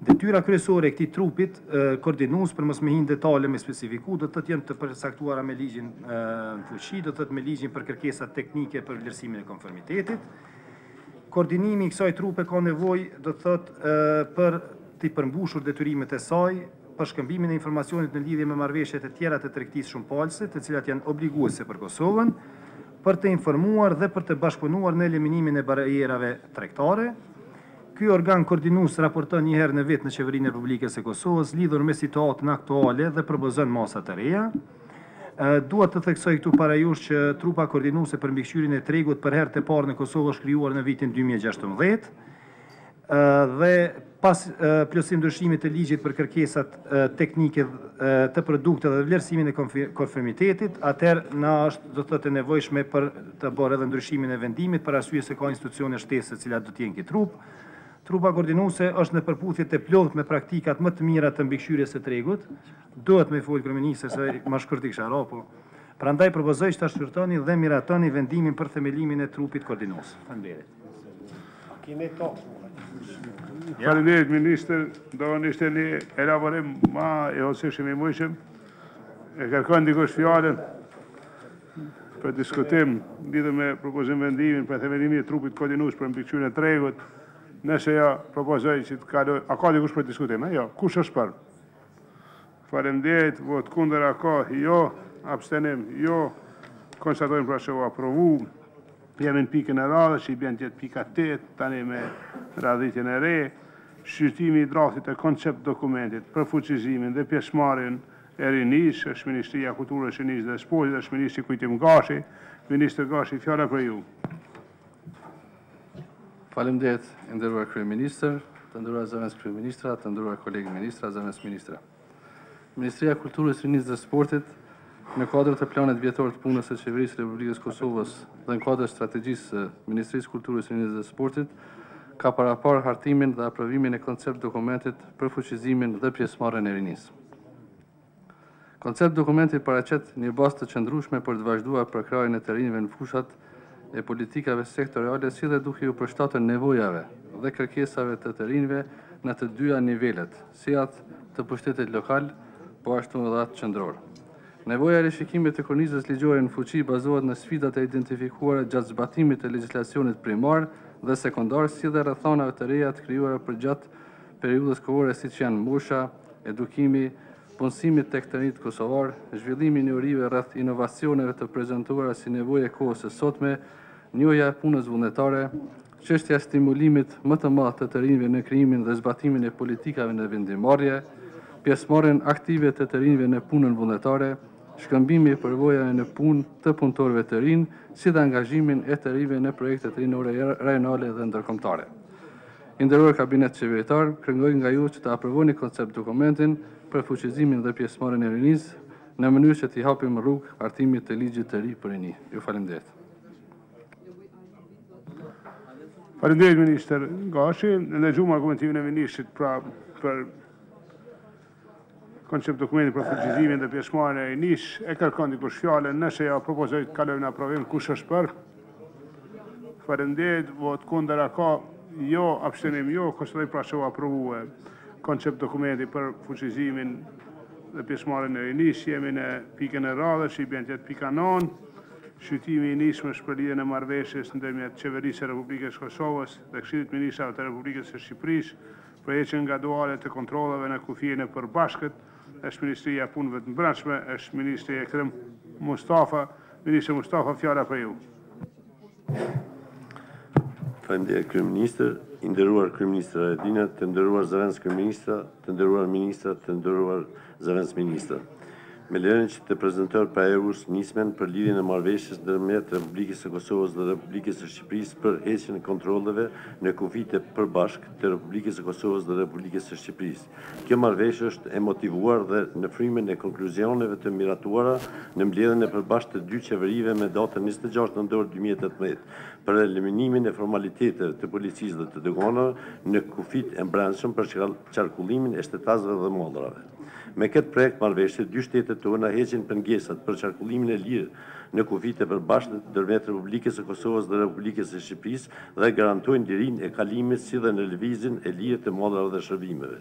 Speaker 10: Detyra kryesore e këtij trupit koordinues për mos me hinë detale me specifiku, do të jenë të përcaktuara me ligjin në fuqi, do të thotë me ligjin për kërkesat teknike për vlerësimin e konformitetit. Koordinimi i kësaj trupe ka nevojë, do të thotë, për të përmbushur detyrimet e saj, për shkëmbimin e informacionit në lidhje me marrëveshjet e tjera të tregtisë shumëpalëse, të cilat janë obliguese për Kosovën, për të informuar dhe për të bashkëpunuar në eliminimin e barrierave tregtare. Ky organ koordinues raporton një herë në vit në Qeverinë e Republikës së Kosovës lidhur me situatën aktuale dhe propozon masa të reja. Duhet të theksoj këtu para jush që trupa koordinuese për mbikëqyrjen e tregut për herë të parë në Kosovë është krijuar në vitin 2016 dhe pas plotësim ndryshimit të ligjit për kërkesat teknike të produkteve dhe vlerësimin e konformitetit, atëherë na është do të thotë e nevojshme për të bërë edhe ndryshimin e vendimit për arsye se ka institucione shtesë të cilat do të jenë ky trup. Trupa koordinuese është në përputhje të plotë me praktikat më të mira të mbikëqyrjes së tregut. Duhet me fol kryeministri se më shkurt i kisha rapo. Prandaj propozoj që ta shqyrtoni dhe miratoni vendimin për themelimin e trupit koordinues. Faleminderit.
Speaker 1: Faleminderit ministër, do ishte një elaborim ma e hollësishëm i mujshëm. E kërkon dikush fjalën për diskutim lidhur me propozim vendimin për themelimin e trupit koordinues për mbikëqyrjen e tregut. Nëse ja propozoj që të kaloj, a ka dikush për diskutim? Jo, kush është për? Faleminderit, vot kundër a ka? Jo, abstenim, jo. Konstatojmë pra që u aprovu. Jemi në pikën e radhës, që i bjen tjetë pika 8, tani me radhitjen e re, shqyrtimi i draftit e koncept dokumentit për fuqizimin dhe pjesëmarrjen e rinis, është Ministria Kulturës, Rinis dhe Sportit, është Ministri Kujtim Gashi. Ministër Gashi, fjala për ju.
Speaker 11: Faleminderit, nderuar kryeministër, të nderuar zëvendës kryeministra, të nderuar kolegë ministra, zëvendës ministra. Ministria Kulturës, Rinis dhe Sportit, në kuadër të planit vjetor të punës së Qeverisë së Republikës së Kosovës dhe në kuadër strategjisë së Ministrisë Kulturës, Rinis dhe Sportit, ka parapar hartimin dhe aprovimin e koncept dokumentit për fuqizimin dhe pjesëmarrjen e rinisë. Koncept dokumenti paraqet një bazë të qëndrueshme për të vazhduar përkrajën e të rinjve në fushat e politikave sektoriale, si dhe duke u përshtatur nevojave dhe kërkesave të të rinjve në të dyja nivelet, si atë të pushtetit lokal, po ashtu edhe atë qendror. Nevoja e rishikimit të kornizës ligjore në fuqi bazohet në sfidat e identifikuara gjatë zbatimit të legjislacionit primar dhe sekondar, si dhe rrethonave të reja të krijuara përgjatë periudhës kohore siç janë mbusha, edukimi, punësimit tek të rinjt kosovar, zhvillimi i njohurive rreth inovacioneve të prezantuara si nevojë e kohës së sotme, njohja e punës vullnetare, çështja e stimulimit më të madh të rinjve në krijimin dhe zbatimin e politikave në vendimmarrje, pjesëmarrjen aktive të rinjve në punën vullnetare, shkëmbimi i përvojave në punë të punëtorëve të rinj, si dhe angazhimin e të rinjve në projekte rinore rajonale dhe ndërkombëtare. I nderuar kabinet qeveritar, kërkoj nga ju që të aprovoni koncept dokumentin për fuqizimin dhe pjesëmarrjen e rinisë në mënyrë që t'i hapim rrugë hartimit të ligjit të ri për rini. Ju faleminderit.
Speaker 1: Faleminderit ministër Gashi, lexuam argumentimin e ministrit për koncept dokumenti për fuqizimin dhe pjesëmarrjen e rinisë, e kërkon dikush fjalën, nëse ja propozoj të kalojmë në aprovim, kush është për? Faleminderit, vot kundër a ka? Jo, abstenim jo, konstatoj pra që u aprovue koncept dokumenti për fuqizimin dhe pjesëmarrjen e rinisë. Jemi në pikën e radhës, që i bën tjetë pika 9, shqyrtimi i nishmë shpërlidhjen e marrëveshjes ndërmjet Qeverisë së Republikës së Kosovës dhe Këshillit Ministrave të Republikës së Shqipërisë për heqjen graduale të kontrollave në kufinë e përbashkët, është Ministria e Punëve të Brendshme, është Ministri Ekrem Mustafa. Ministri Mustafa, fjala për ju.
Speaker 12: Faleminderit kryeministër, i nderuar kryeministra Edina, të nderuar zëvendës kryeministra, të nderuar ministra, të nderuar zëvendës ministra. Me lejen që të prezantoj para jush nismen për lidhjen e marrëveshjes ndërmjet Republikës së Kosovës dhe Republikës së Shqipërisë për heqjen e kontrolleve në kufijtë e përbashkët të Republikës së Kosovës dhe Republikës së Shqipërisë. Kjo marrëveshje është e motivuar dhe në frymën e konkluzioneve të miratuara në mbledhjen e përbashkët të dy qeverive me datën 26 nëntor 2018 për eliminimin e formaliteteve të policisë dhe të doganave në kufijtë e brendshëm për qarkullimin e shtetasëve dhe mollrave. Me këtë projekt marrëveshje, dy shtetet tona heqin pengesat për qarkullimin e lirë në kufijtë e përbashkët ndërmjet Republikës së Kosovës dhe Republikës së Shqipërisë dhe garantojnë lirinë e kalimit si dhe në lëvizjen e lirë të mollrave dhe shërbimeve.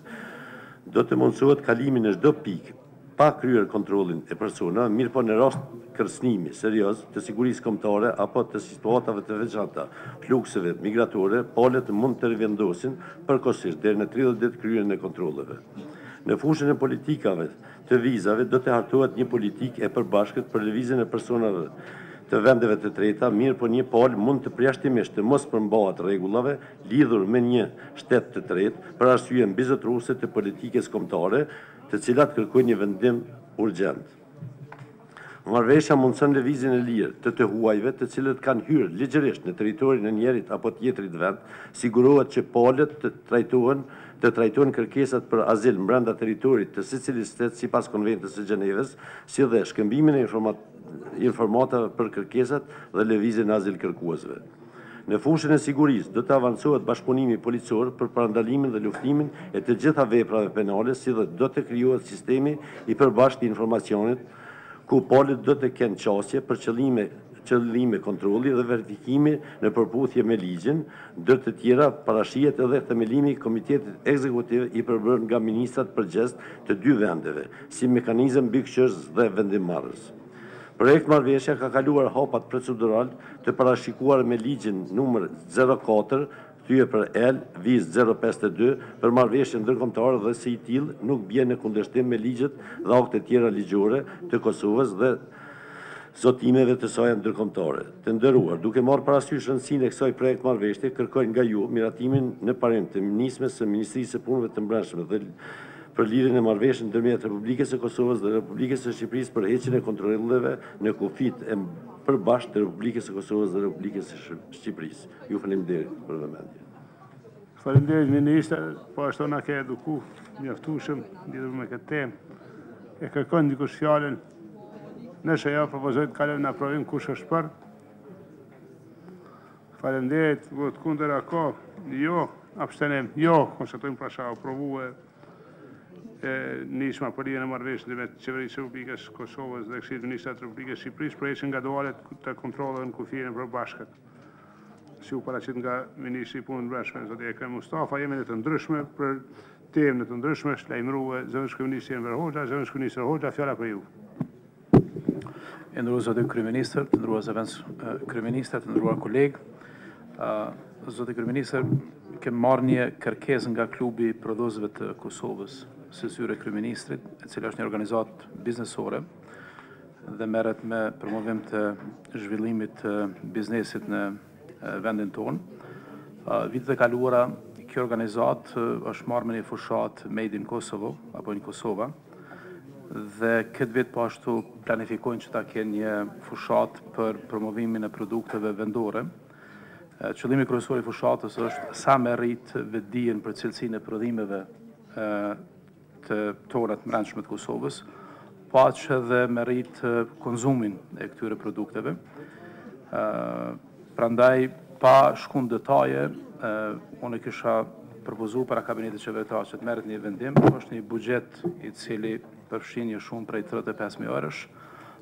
Speaker 12: Do të mundësohet kalimi në çdo pikë pa kryer kontrollin e persona, mirë po në rast kërcënimi serioz të sigurisë kombëtare apo të situatave të veçanta, flukseve migratore, palët mund të rivendosin përkohësisht deri në 30 ditë kryerjen e kontrolleve. Në fushën e politikave të vizave do të hartohet një politikë e përbashkët për lëvizjen e personave të vendeve të treta, mirë po një palë mund të përjashtimisht të mos përmbahet rregullave lidhur me një shtet të tretë për arsye mbizotruese të politikës kombëtare, të cilat kërkojnë një vendim urgjent. Marrëveshja mundson lëvizjen e lirë të huajve të cilët kanë hyrë ligjërisht në territorin e njërit apo tjetrit vend, sigurohet që palët të trajtojnë kërkesat për azil brenda territorit të secilit shtet sipas Konventës së Gjenevës, si dhe shkëmbimin e informatave për kërkesat dhe lëvizjen e azil kërkuesve. Në fushën e sigurisë do të avancohet bashkëpunimi policor për parandalimin dhe luftimin e të gjitha veprave penale, si dhe do të krijohet sistemi i përbashkët i informacionit ku palët do të kenë qasje për qëllime kontrolli dhe verifikimi në përputhje me ligjin, ndër të tjera parashihet edhe themelimi i Komitetit Ekzekutiv i përbërë nga ministrat përgjithës të dy vendeve, si mekanizëm mbikëqyrës dhe vendimmarrës. Projekt marrëveshja ka kaluar hapat procedural të parashikuar me ligjin numër 04 për L, viz 052 për marrëveshjen ndërkombëtare dhe si i tillë nuk bjen në kundërshtim me ligjet dhe akte tjera ligjore të Kosovës dhe zotimeve të saj ndërkombëtare. Të nderuar, duke marrë parasysh rëndësinë e kësaj projekt marrëveshje, kërkojnë nga ju miratimin në parim të nismës së Ministrisë së Punëve të Brendshme dhe për lidhjen e marrëveshjes ndërmjet Republikës së Kosovës dhe Republikës së Shqipërisë për heqjen e kontrolleve në kufijtë e përbashkët të Republikës së Kosovës dhe Republikës së Shqipërisë. Ju faleminderit për vëmendjen.
Speaker 1: Faleminderit ministër, po ashtu na ke eduku mjaftueshëm lidhur me këtë temë. E kërkon dikush fjalën? Nëse jo, propozoj të kalojmë në aprovim. Kush është për? Faleminderit. Vot kundër ako? Jo. Abstenim? Jo. Konstatojmë pra aprovue nisma për lidhjen e marrëveshjes ndërmjet Qeverisë së Republikës së Kosovës dhe Këshillit Ministrave të Republikës së Shqipërisë për heqjen graduale të kontrolleve në kufinë e përbashkët. Si u paraqit nga Ministri i Punëve të Brendshme, zoti Ekrem Mustafa, jemi në të ndryshme për temë të ndryshme, është lajmëruar zëvendës kryeministri Enver Hoxha, zëvendës kryeministër Hoxha, fjala për ju.
Speaker 13: E nderuar zoti kryeministër, të nderuar zëvendës kryeministër, të nderuar kolegë. Zoti kryeministër, kemë marrë një kërkesë nga klubi i prodhuesve të Kosovës së zyre kryeministrit, e cila është një organizatë biznesore dhe merret me promovim të zhvillimit të biznesit në vendin tonë. Vitet e kaluara, kjo organizatë është marrë me një fushat Made in Kosovo, apo in Kosova, dhe këtë vit po ashtu planifikojnë që ta kenë një fushat për promovimin e produkteve vendore. Qëllimi kryesor i fushatës është sa me rrit vetdijen për cilësinë e prodhimeve të tona të brendshme të Kosovës, po që edhe me rrit konzumin e këtyre produkteve. Prandaj, pa shku në detaje, unë kisha propozuar para kabinetit qeveritar që të merret një vendim, është një buxhet i cili përfshin një shumë prej 35.000 eurosh,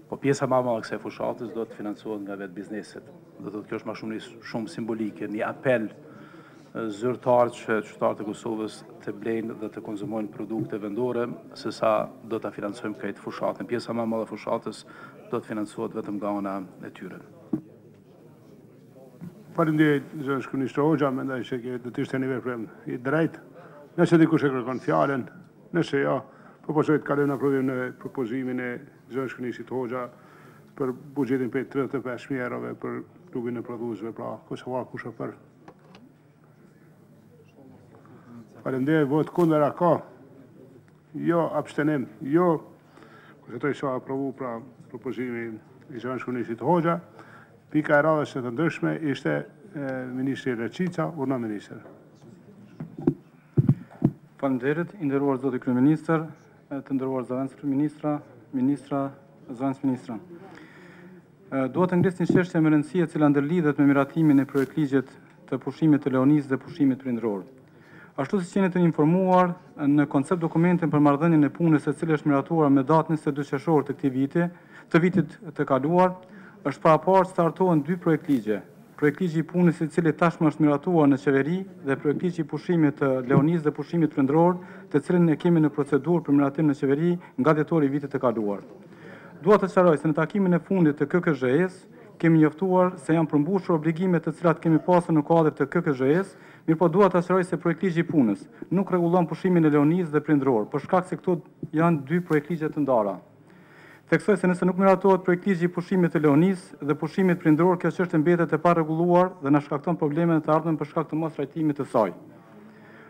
Speaker 13: po pjesa më e madhe e kësaj fushatës do të financohet nga vetë bizneset. Do të thotë kjo është më shumë simbolike, një apel zyrtarë që qytetarët e Kosovës të blejnë dhe të konzumojnë produkte vendore, se sa do të financojmë këtë fushatën. Pjesa më e madhe e fushatës do të financohet vetëm nga ana e tyre.
Speaker 1: Faleminderit, zëvendësht kryeminist Hoxha, mendoj se do të ishte një veprim i drejtë. Nëse dikush e kërkon fjalën, nëse jo, propozoj të kalojmë në aprovim në propozimin e zëvendësht kryeministit Hoxha për buxhetin për 35.000 eurove për klubin e prodhuesve, pra Kosovar kush është për. Faleminderit, vot kundër a ka? Jo, abstenim, jo. Konstatoj se aprovu pra propozimi i zëvendësht kryeministit Hoxha. Pika e radhës së të ndryshme ishte Ministri Reqica, urna Minister.
Speaker 2: Faleminderit, i nderuar zoti kryeministër, të nderuar zëvendës kryeministra, ministra, zëvendës ministra. Duhet të ngrisni çështje me rëndësi e cila ndërlidhet me miratimin e projektligjit të pushimit të Leonisë dhe pushimit prindëror. Ashtu siç jeni të informuar, në koncept dokumentin për marrëdhënien e punës e cila është miratuar me datën 22 qershor të këtij viti, të vitit të kaluar, është paraparë startohen dy projektligje. Projektligji i punës i cili tashmë është miratuar në qeveri dhe projektligji i pushimit të Leonisë dhe pushimit prindëror, të cilin e kemi në procedurë për miratim në qeveri nga dhjetori i vitit të kaluar. Dua të sqaroj se në takimin e fundit të KKZ-s kemi njoftuar se janë përmbushur obligimet të cilat kemi pasur në kuadër të KKZ-s, mirëpo dua të sqaroj se projektligji i punës nuk rregullon pushimin e Leonisë dhe prindëror, për shkak se këto janë dy projektligje të ndara. Theksoj se nëse nuk miratohet projektligji i pushimit të Leonisë dhe pushimit prindëror, kjo çështje mbetet e parregulluar dhe na shkakton probleme në të ardhmen për shkak të mos trajtimit të saj.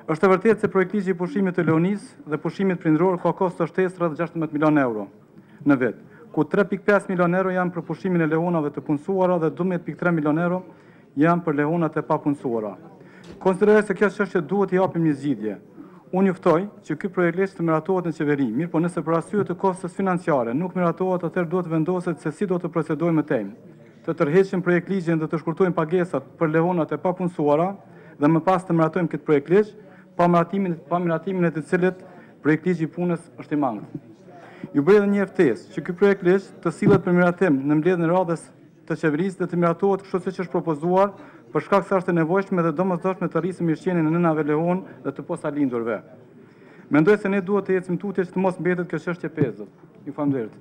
Speaker 2: Është e vërtetë se projektligji i pushimit të Leonisë dhe pushimit prindëror ka kosto shtesë rreth 16 milion euro në vit, ku 3.5 milion euro janë për pushimin e lehonave të punësuara dhe 12.3 milion euro janë për lehonat e papunësuara. Konsideroj se kjo çështje duhet i japim një zgjidhje. Unë juftoj që ky projektligj të miratohet në qeveri, mirë po nëse për arsye të kostës financiare nuk miratohet, atëherë duhet vendoset se si do të procedojmë me temë. Të tërheqim projektligjin dhe të shkurtojmë pagesat për lehonat e papunësuara dhe më pas të miratojmë këtë projektligj, pa miratimin e të cilit projektligji i punës është i mangët. Ju bëj edhe një ftesë që ky projektligj të sillet për miratim në mbledhjen e radhës të qeverisë dhe të miratohet kështu siç është propozuar, për shkak se është e nevojshme dhe domosdoshme të rrisim mirëqenien e nënave lehon dhe të posalindurve. Mendoj se ne duhet të ecim tutje që të mos mbetet kjo çështje pezët. Ju falenderoj.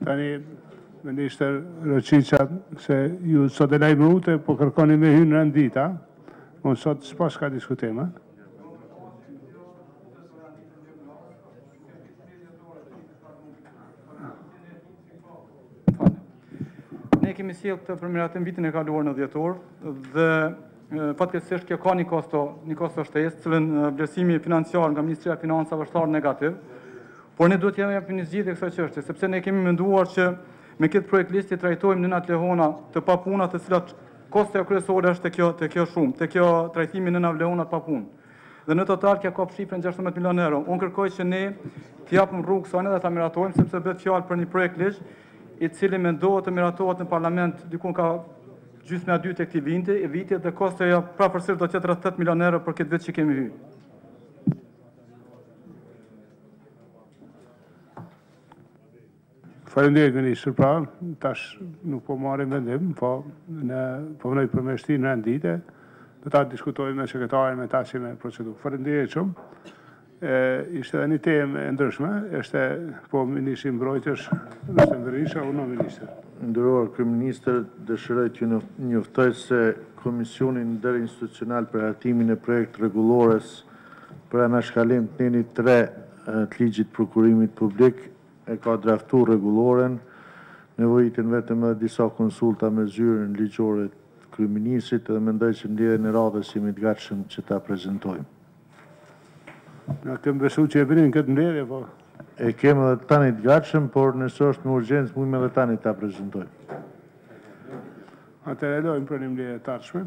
Speaker 1: Tani, Minister Reqica, se ju sot e laj minute, po kërkoni me hyrë në rendita, unë sot s'pas ka diskutim,
Speaker 2: Ne kemi sjellë këtë për miratim vitin e kaluar në dhjetor dhe fatkeqësisht kjo ka një kosto shtesë, cilën vlerësimi financiar nga Ministria e Financave është negativ, por ne duhet të japim një zgjidhje kësaj çështje, sepse ne kemi menduar që me këtë projektligj të trajtojmë nënat lehona të papuna, të cilat kosto kryesore është te kjo shumë, te kjo trajtimi nënave lehona të papunë. Dhe në total kjo ka shifrën 16 milion euro. Unë kërkoj që ne të japim rrugë sonë dhe ta miratojmë, sepse bëhet fjalë për një projektligj i cili mendohet të miratohet në parlament diku ka gjysma e dytë e këtij viti dhe kostoja prapërsisht do të jetë rreth 8 milion euro për këtë vit që kemi hyrë.
Speaker 1: Faleminderit ministër, pra, tash nuk po marrim vendim, po vënoj përmeshti në rendite, do ta diskutojmë me sekretarin me tashi me procedurë. Faleminderit shumë. Ishte edhe një temë e ndryshme, ishte po Ministri i Mbrojtjes, Rostem Berisha, unë ministër.
Speaker 3: Nderuar kryeministër, dëshiroj t'ju njoftoj se Komisioni Interinstitucional për hartimin e projekt rregullores për anashkalim të neni 3 të ligjit prokurimit publik e ka draftuar rregulloren, nevojitin vetëm edhe disa konsulta me zyrën ligjore të kryeministrit dhe mendoj që mbledhjen e radhës jemi të gatshëm që ta prezantojmë.
Speaker 1: Na kemë besu që e bënin këtë mbledhje, po.
Speaker 3: E kemë edhe tani të gatshëm, por nëse është me urgjencë, mujmë edhe tani ta prezantojmë.
Speaker 1: Atëherë lojmë për një mbledhje të ardhshme.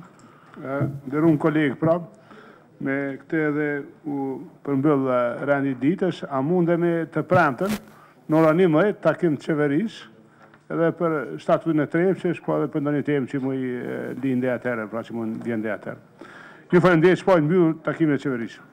Speaker 1: Nderuar kolegë, prap, me këtë edhe u përmbyll rendi ditës, a mundemi të premten në orën 11 takim të qeverisë edhe për statutin e Trepçës, po edhe për ndonjë temë që muj linde atëherë, pra që mund vjen atëherë. Ju falenderoj, shpoj mbyll takimin e qeverisë.